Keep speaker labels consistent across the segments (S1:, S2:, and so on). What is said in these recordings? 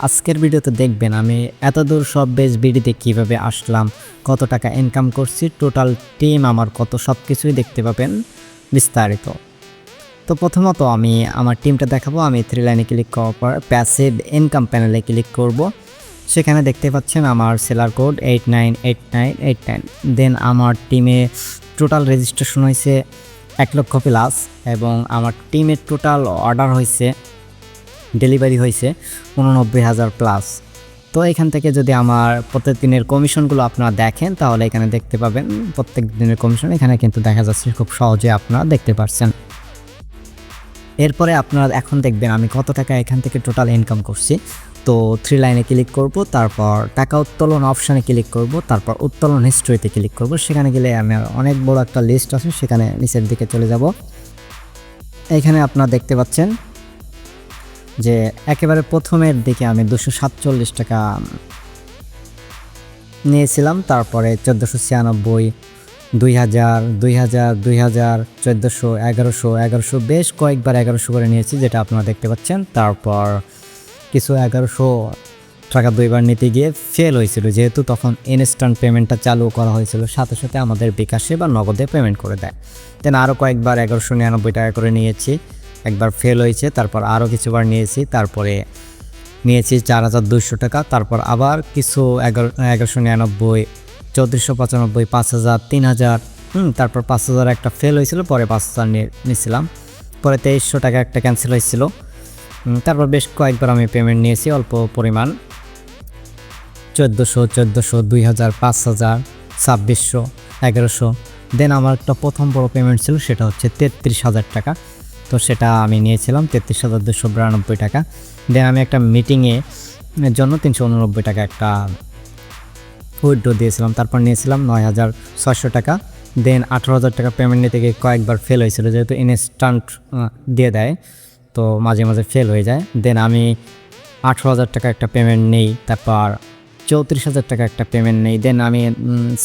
S1: আজকের ভিডিওতে দেখবেন আমি এতদূর সব বেস বিডিতে কিভাবে আসলাম, কত টাকা ইনকাম করছি, টোটাল টিম আমার কত, সব কিছুই দেখতে পাবেন বিস্তারিত। তো প্রথমত আমি আমার টিমটা দেখাবো। আমি থ্রি লাইনে ক্লিক করার পর প্যাসিভ ইনকাম প্যানেলে ক্লিক করব। সেখানে দেখতে পাচ্ছেন আমার সেলার কোড 898989। দেন আমার টিমে টোটাল রেজিস্ট্রেশন হয়েছে 1 লক্ষ প্লাস এবং আমার টিমের টোটাল অর্ডার হয়েছে, ডেলিভারি হয়েছে 89,000 প্লাস। তো এখান থেকে যদি আমার প্রত্যেক দিনের কমিশনগুলো আপনারা দেখেন তাহলে এখানে দেখতে পাবেন প্রত্যেক দিনের কমিশন এখানে কিন্তু দেখা যাচ্ছে, খুব সহজে আপনারা দেখতে পাচ্ছেন। এরপরে আপনারা এখন দেখবেন আমি কত টাকা এখান থেকে টোটাল ইনকাম করছি। তো থ্রি লাইনে ক্লিক করব, তারপর টাকা উত্তোলন অপশানে ক্লিক করব, তারপর উত্তোলন হিস্ট্রিতে ক্লিক করব। সেখানে গেলে আমার অনেক বড় একটা লিস্ট আছে, সেখানে নিচের দিকে চলে যাব। এখানে আপনারা দেখতে পাচ্ছেন যে একেবারে প্রথমের দিকে আমি 247 টাকা নিয়েছিলাম, তারপরে 1496, 2000, 2000, 2000, 1400, 1100, 1100, বেশ কয়েকবার 1100 করে নিয়েছি, যেটা আপনারা দেখতে পাচ্ছেন। তারপর কিছু 1100 টাকা দুইবার নিতে গিয়ে ফেল হয়েছিল, যেহেতু তখন ইনস্ট্যান্ট পেমেন্টটা চালু করা হয়েছিল, সাথে সাথে আমাদের বিকাশে বা নগদে পেমেন্ট করে দেয়। দেন আরও কয়েকবার 1199 টাকা করে নিয়েছি, একবার ফেল হয়েছে, তারপর আরও কিছুবার নিয়েছি, তারপরে নিয়েছি 4200 টাকা, তারপর আবার কিছু 1199, 3495, 5000, 3000, তারপর 5000 একটা ফেল হয়েছিল, পরে 5000 নিয়েছিলাম, পরে 2300 টাকা একটা ক্যান্সেল হয়েছিল। তারপর বেশ কয়েকবার আমি পেমেন্ট নিয়েছি অল্প পরিমাণ, 1400, 2000, 5000, 2600, 1100। দেন আমার একটা প্রথম বড় পেমেন্ট ছিল, সেটা হচ্ছে 33,000 টাকা। তো সেটা আমি নিয়েছিলাম 33,292 টাকা। দেন আমি একটা মিটিংয়ে জন্য 389 টাকা একটা উইথড্র দিয়েছিলাম, তারপর নিয়েছিলাম 9,600 টাকা। দেন 18,000 টাকা পেমেন্ট নিতে গিয়ে কয়েকবার ফেল হয়েছিল, যেহেতু ইনস্ট্যান্ট দিয়ে দেয় তো মাঝে মাঝে ফেল হয়ে যায়। দেন আমি 18,000 টাকা একটা পেমেন্ট নেই, তারপর 34,000 টাকা একটা পেমেন্ট নেই। দেন আমি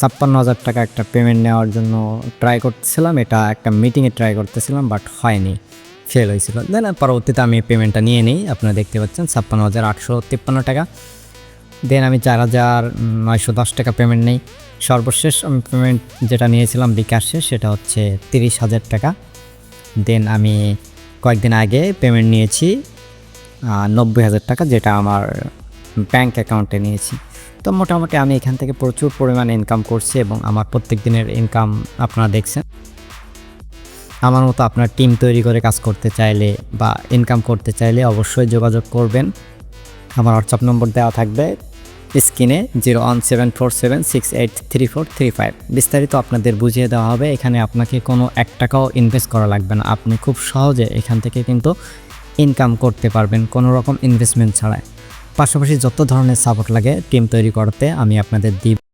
S1: 56,000 টাকা একটা পেমেন্ট নেওয়ার জন্য ট্রাই করতেছিলাম, এটা একটা মিটিংয়ে ট্রাই করতেছিলাম, বাট হয়নি, ফেল হয়েছিল। দেন পরবর্তীতে আমি পেমেন্টটা নিয়ে নিই, আপনারা দেখতে পাচ্ছেন 56,853 টাকা। দেন আমি 4,910 টাকা পেমেন্ট নেই। সর্বশেষ আমি পেমেন্ট যেটা নিয়েছিলাম বিকাশে, সেটা হচ্ছে 30,000 টাকা। দেন আমি কয়েকদিন আগে পেমেন্ট নিয়েছি 90,000 টাকা, যেটা আমার ব্যাংক অ্যাকাউন্টে নিয়েছি। তো মোটামুটি আমি এখান থেকে প্রচুর পরিমাণে ইনকাম করছি এবং আমার প্রত্যেক দিনের ইনকাম আপনারা দেখছেন। আমার মতো আপনার টিম তৈরি করে কাজ করতে চাইলে বা ইনকাম করতে চাইলে অবশ্যই যোগাযোগ করবেন। আমার হোয়াটসঅ্যাপ নম্বর দেওয়া থাকবে স্ক্রিনে, 01747683435। বিস্তারিত আপনাদের বুঝিয়ে দেওয়া হবে। এখানে আপনাকে কোনো 1 টাকাও ইনভেস্ট করা লাগবে না, আপনি খুব সহজে এখান থেকে কিন্তু ইনকাম করতে পারবেন কোনো রকম ইনভেস্টমেন্ট ছাড়াই। পাশাপাশি যত ধরনের সাপোর্ট লাগে টিম তৈরি করতে আমি আপনাদের দিব।